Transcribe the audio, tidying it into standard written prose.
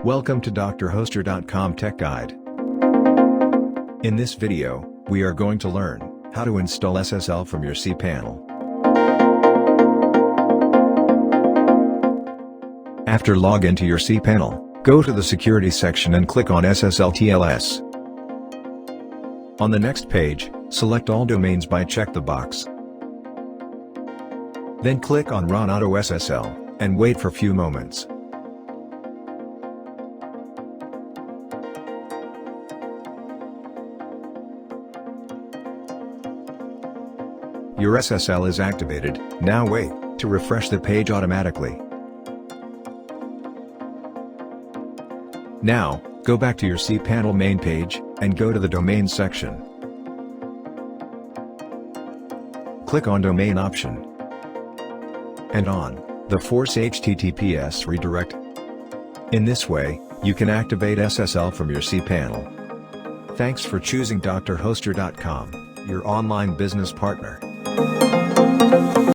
Welcome to DoctorHoster.com Tech Guide. In this video, we are going to learn how to install SSL from your cPanel. After log into your cPanel, go to the Security section and click on SSL TLS. On the next page, select all domains by check the box. Then click on Run Auto SSL, and wait for few moments. Your SSL is activated. Now wait to refresh the page automatically. Now, go back to your cPanel main page, and go to the Domain section. Click on Domain option, and on the Force HTTPS redirect. In this way, you can activate SSL from your cPanel. Thanks for choosing DoctorHoster.com, your online business partner.